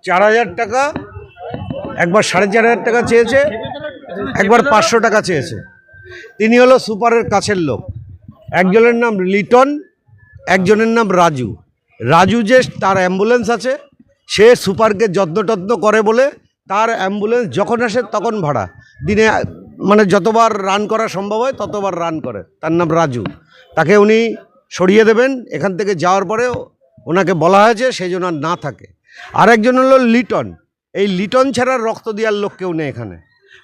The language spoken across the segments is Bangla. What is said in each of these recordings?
4,000 টাকা, একবার 4,500 টাকা চেয়েছে, একবার 500 টাকা চেয়েছে। তিনি হলো সুপারের কাছের লোক। একজনের নাম লিটন, একজনের নাম রাজু। রাজু যে তার অ্যাম্বুলেন্স আছে, সে সুপারকে যত্ন করে বলে তার অ্যাম্বুলেন্স যখন আসে তখন ভাড়া, দিনে মানে যতবার রান করা সম্ভব হয় ততবার রান করে। তার নাম রাজু। তাকে উনি সরিয়ে দেবেন এখান থেকে যাওয়ার পরে, ওনাকে বলা হয়েছে সেই জন্য না থাকে। আর একজন হলো লিটন। এই লিটন ছাড়া রক্ত দেওয়ার লোক কেউ নেই এখানে,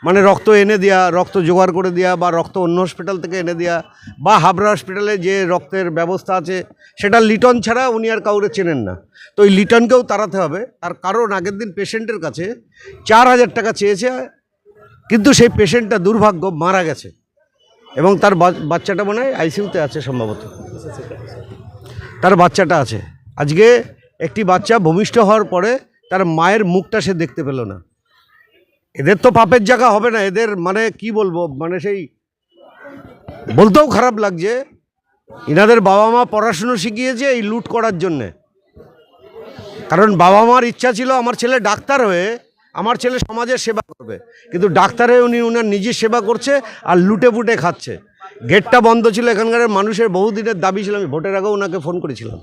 মানে রক্ত এনে দেওয়া, রক্ত জোগাড় করে দেওয়া, বা রক্ত অন্য হসপিটাল থেকে এনে দেওয়া, বা হাবড়া হসপিটালে যে রক্তের ব্যবস্থা আছে সেটা লিটন ছাড়া উনি আর কাউরে চেনেন না। তো এই লিটনকেও তাড়াতে হবে। তার কারণ আগের দিন পেশেন্টের কাছে 4,000 টাকা চেয়েছে, কিন্তু সেই পেশেন্টটা দুর্ভাগ্য মারা গেছে, এবং তার বাচ্চাটা মনে হয় আইসিইউতে আছে সম্ভবত। তার বাচ্চাটা আছে। আজকে একটি বাচ্চা ভূমিষ্ঠ হওয়ার পরে তার মায়ের মুখটা সে দেখতে পেল না। এদের তো পাপের জায়গা হবে না, এদের মানে কি বলবো, মানে সেই বলতেও খারাপ লাগছে। ইনাদের বাবা মা পড়াশুনো শিখিয়েছে এই লুট করার জন্যে। কারণ বাবা মার ইচ্ছা ছিল আমার ছেলে ডাক্তার হয়ে আমার ছেলে সমাজের সেবা করবে, কিন্তু ডাক্তার হয়ে উনি ওনার নিজের সেবা করছে আর লুটে পুটে খাচ্ছে। গেটটা বন্ধ ছিল, এখানকার মানুষের বহুদিনের দাবি ছিল। আমি ভোটের আগেও ওনাকে ফোন করেছিলাম,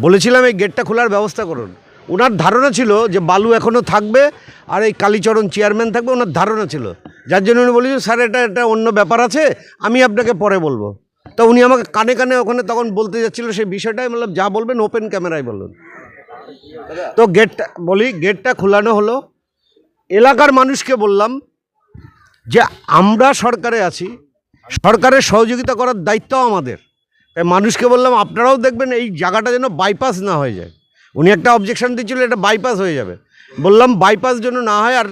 বলেছিলাম এই গেটটা খোলার ব্যবস্থা করুন। ওনার ধারণা ছিল যে বালু এখনও থাকবে আর এই কালীচরণ চেয়ারম্যান থাকবে, ওনার ধারণা ছিল। যার জন্য উনি বলেছেন স্যার এটা অন্য ব্যাপার আছে, আমি আপনাকে পরে বলবো। তো উনি আমাকে কানে কানে ওখানে তখন বলতে যাচ্ছিল সেই বিষয়টাই, বললাম যা বলবেন ওপেন ক্যামেরায় বলুন। তো গেটটা খোলানো হলো। এলাকার মানুষকে বললাম যে আমরা সরকারে আছি, সরকারের সহযোগিতা করার দায়িত্ব আমাদের। তাই মানুষকে বললাম আপনারাও দেখবেন এই জায়গাটা যেন বাইপাস না হয়ে যায়। উনি একটা অবজেকশন দিচ্ছিল এটা বাইপাস হয়ে যাবে, বললাম বাইপাস যেন না হয়, আর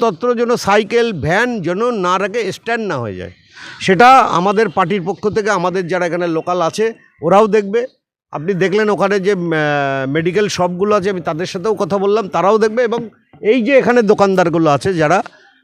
তত্র যেন সাইকেল ভ্যান যেন না রাখে, স্ট্যান্ড না হয়ে যায়। সেটা আমাদের পার্টির পক্ষ থেকে আমাদের যারা এখানে লোকাল আছে ওরাও দেখবে। আপনি দেখলেন ওখানে যে মেডিকেল শপগুলো আছে, আমি তাদের সাথেও কথা বললাম, তারাও দেখবে। এবং এই যে এখানে দোকানদারগুলো আছে যারা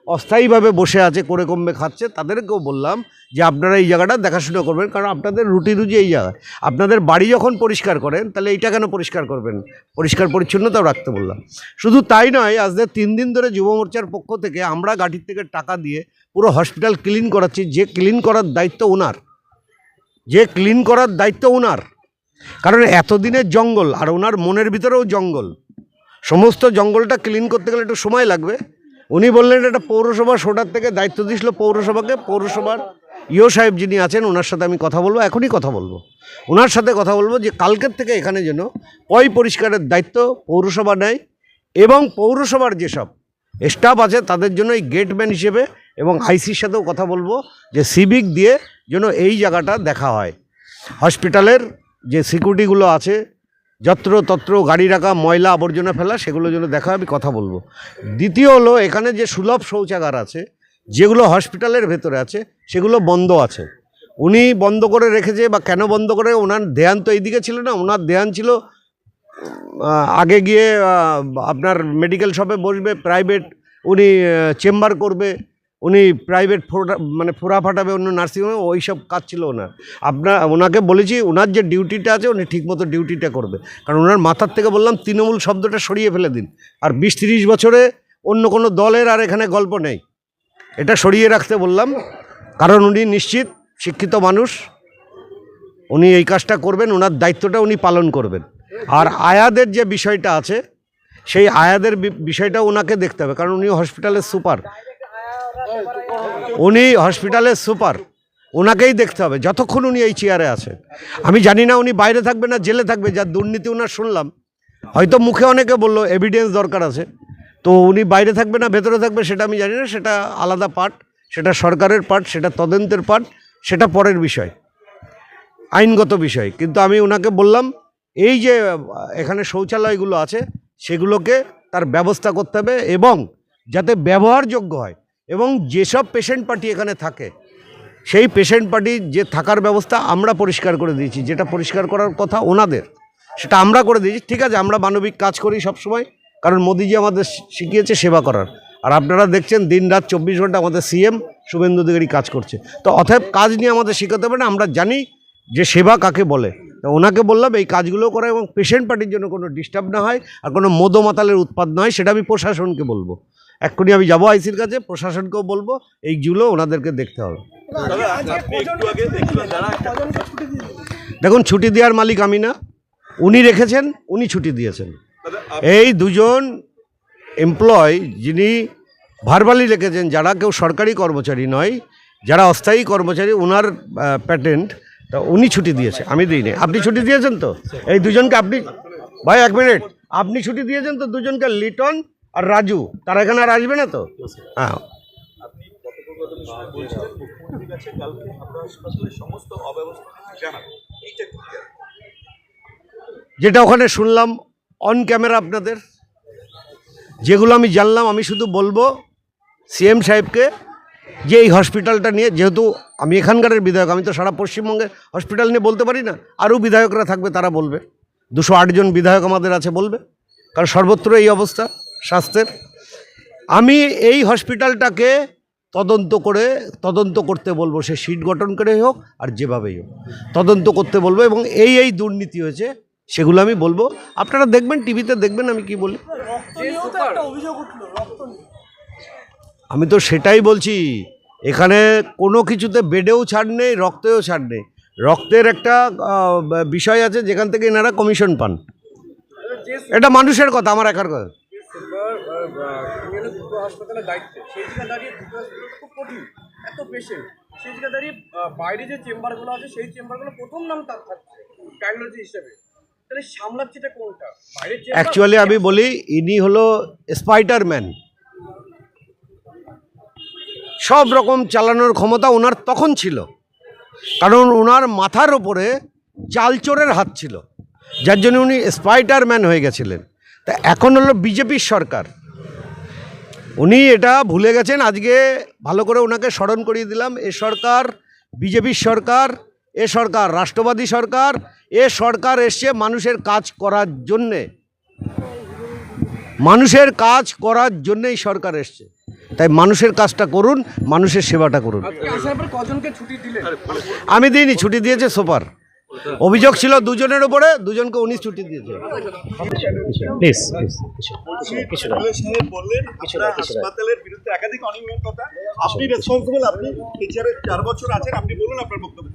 অস্থায়ীভাবে বসে আছে, করে কমবে খাচ্ছে, তাদেরকেও বললাম যে আপনারা এই জায়গাটা দেখাশোনা করবেন, কারণ আপনাদের রুজি এই জায়গায়। আপনাদের বাড়ি যখন পরিষ্কার করেন তাহলে এইটা কেন পরিষ্কার করবেন, পরিষ্কার পরিচ্ছন্নতাও রাখতে বললাম। শুধু তাই নয়, আজ 3 দিন ধরে যুব মোর্চার পক্ষ থেকে আমরা গাড়ির থেকে টাকা দিয়ে পুরো হসপিটাল ক্লিন করাচ্ছি। যে ক্লিন করার দায়িত্ব ওনার, কারণ এতদিনের জঙ্গল, আর ওনার মনের ভিতরেও জঙ্গল। সমস্ত জঙ্গলটা ক্লিন করতে গেলে একটু সময় লাগবে। উনি বললেন এটা পৌরসভা সোটার থেকে দায়িত্ব দিয়েছিল পৌরসভাকে। পৌরসভার সাহেব যিনি আছেন ওনার সাথে আমি কথা বলবো, এখনই কথা বলবো, ওনার সাথে কথা বলবো যে কালকের থেকে এখানে যেন পরিষ্কারের দায়িত্ব পৌরসভা নেয়, এবং পৌরসভার যেসব স্টাফ আছে তাদের জন্য এই গেটম্যান হিসেবে, এবং আইসির সাথেও কথা বলবো যে সিভিক দিয়ে যেন এই জায়গাটা দেখা হয়। হসপিটালের যে সিকিউরিটিগুলো আছে, তত্র গাড়ি রাখা, ময়লা আবর্জনা ফেলা, সেগুলো যেন দেখা, আমি কথা বলবো। দ্বিতীয় হলো এখানে যে সুলভ শৌচাগার আছে যেগুলো হসপিটালের ভেতরে আছে সেগুলো বন্ধ আছে। উনি বন্ধ করে রেখেছে, বা কেন বন্ধ করে, ওনার ধ্যান তো এইদিকে ছিল না। ওনার ধ্যান ছিল আগে গিয়ে আপনার মেডিকেল শপে বসবে, প্রাইভেট উনি চেম্বার করবে, উনি প্রাইভেট ফোড়া ফাটাবে অন্য নার্সিংহোমে, ওই সব কাজ ছিল ওনার। ওনাকে বলেছি ওনার যে ডিউটিটা আছে উনি ঠিকমতো ডিউটিটা করবে। কারণ ওনার মাথার থেকে বললাম তৃণমূল শব্দটা সরিয়ে ফেলে দিন। আর 20-30 বছরে অন্য কোনো দলের আর এখানে গল্প নেই, এটা সরিয়ে রাখতে বললাম। কারণ উনি নিশ্চিত শিক্ষিত মানুষ, উনি এই কাজটা করবেন, ওনার দায়িত্বটা উনি পালন করবেন। আর আয়াদের যে বিষয়টা আছে সেই আয়াদের বিষয়টা ওনাকে দেখতে হবে, কারণ উনি হসপিটালের সুপার, ওনাকেই দেখতে হবে যতক্ষণ উনি এই চেয়ারে আছেন। আমি জানি না উনি বাইরে থাকবে না জেলে থাকবে, যার দুর্নীতি ওনার শুনলাম। হয়তো মুখে অনেকে বললো এভিডেন্স দরকার আছে, তো উনি বাইরে থাকবে না ভেতরে থাকবে সেটা আমি জানি না, সেটা আলাদা পার্ট, সেটা সরকারের পার্ট, সেটা তদন্তের পার্ট, সেটা পরের বিষয়, আইনগত বিষয়। কিন্তু আমি ওনাকে বললাম এই যে এখানে শৌচালয়গুলো আছে সেগুলোকে তার ব্যবস্থা করতে হবে, এবং যাতে ব্যবহারযোগ্য হয়, এবং যেসব পেশেন্ট পার্টি এখানে থাকে সেই পেশেন্ট পার্টির যে থাকার ব্যবস্থা আমরা পরিষ্কার করে দিয়েছি। যেটা পরিষ্কার করার কথা ওনাদের সেটা আমরা করে দিয়েছি। ঠিক আছে, আমরা মানবিক কাজ করি সবসময়, কারণ মোদিজি আমাদের শিখিয়েছে সেবা করার। আর আপনারা দেখছেন দিনরাত 24 ঘন্টা আমাদের সিএম শুভেন্দু অধিকারী কাজ করছে। তো অতএব কাজ নিয়ে আমাদের শেখাতে হবে না, আমরা জানি যে সেবা কাকে বলে। তো ওনাকে বললাম এই কাজগুলো করা এবং পেশেন্ট পার্টির জন্য কোনো ডিস্টার্ব না হয় আর কোনো মদমাতালের উৎপাদ না হয়, সেটা আমি প্রশাসনকে বলবো। এক্ষুনি আমি যাবো আইসির কাছে, প্রশাসনকেও বলবো এইগুলো ওনাদেরকে দেখতে হবে। দেখুন, ছুটি দেওয়ার মালিক আমি না, উনি রেখেছেন, উনি ছুটি দিয়েছেন। এই দুজন এমপ্লয় যিনি ভার্বালি রেখেছেন, যারা কেউ সরকারি কর্মচারী নয়, যারা অস্থায়ী কর্মচারী, ওনার প্যাটেন্ট, তা উনি ছুটি দিয়েছে, আমি দিইনি। আপনি ছুটি দিয়েছেন তো এই দুজনকে? আপনি ভাই 1 মিনিট, আপনি ছুটি দিয়েছেন তো দুজনকে, লিটন আর রাজু, তারা এখানে আর আসবে না তো? হ্যাঁ, যেটা ওখানে শুনলাম অন ক্যামেরা আপনাদের, যেগুলো আমি জানলাম, আমি শুধু বলবো সিএম সাহেবকে যে এই হসপিটালটা নিয়ে, যেহেতু আমি এখানকারের বিধায়ক, আমি তো সারা পশ্চিমবঙ্গের হসপিটাল নিয়ে বলতে পারি না, আরও বিধায়করা থাকবে, তারা বলবে, 208 জন বিধায়ক আমাদের আছে, বলবে, কারণ সর্বত্র এই অবস্থা স্বাস্থ্যের। আমি এই হসপিটালটাকে তদন্ত করতে বলবো, সে সিট গঠন করে হোক আর যেভাবেই হোক তদন্ত করতে বলবো, এবং এই দুর্নীতি হয়েছে সেগুলো আমি বলবো। আপনারা দেখবেন, টিভিতে দেখবেন আমি কি বলি। আমি তো সেটাই বলছি, এখানে কোনো কিছুতে বেডেও ছাড় নেই, রক্তেও ছাড় নেই। রক্তের একটা বিষয় আছে যেখান থেকে এনারা কমিশন পান, এটা মানুষের কথা, আমার একার কথা। হাসপাতালের দায়িত্বে সেই জায়গায় দাঁড়িয়ে দুটো হসপিটাল খুব কঠিন, এত পেশেন্ট, সেই জায়গায় দাঁড়িয়ে বাইরে যে চেম্বারগুলো আছে সেই চেম্বারগুলো প্রথম নাম তার থাকছে কার্ডিওলজি হিসেবে, তাহলে সামলাচ্ছেটা কোনটা? বাইরের অ্যাকচুয়ালি আমি বলি, ইনি হলো স্পাইডারম্যান, সব রকম চালানোর ক্ষমতা ওনার তখন ছিল, কারণ ওনার মাথার ওপরে চালচোরের হাত ছিল, যার জন্য উনি স্পাইডারম্যান হয়ে গেছিলেন। তা এখন হলো বিজেপির সরকার, উনি এটা ভুলে গেছেন। আজকে ভালো করে ওনাকে স্মরণ করিয়ে দিলাম, এ সরকার বিজেপির সরকার, এ সরকার রাষ্ট্রবাদী সরকার, এ সরকার এসছে মানুষের কাজ করার জন্যে, মানুষের কাজ করার জন্যেই সরকার এসছে। তাই মানুষের কাজটা করুন, মানুষের সেবাটা করুন। আমি দিইনি, ছুটি দিয়েছে সুপার। অভিযোগ ছিল 2 জনের উপরে, 2 জনকে 19 ছুটি দিয়েছে। হাসপাতালের বিরুদ্ধে একাধিক অনিয়মিততা, আপনি রেসপন্সিবল, আপনি টিচারে 4 বছর আছেন, আপনি বলুন আপনার বক্তব্য।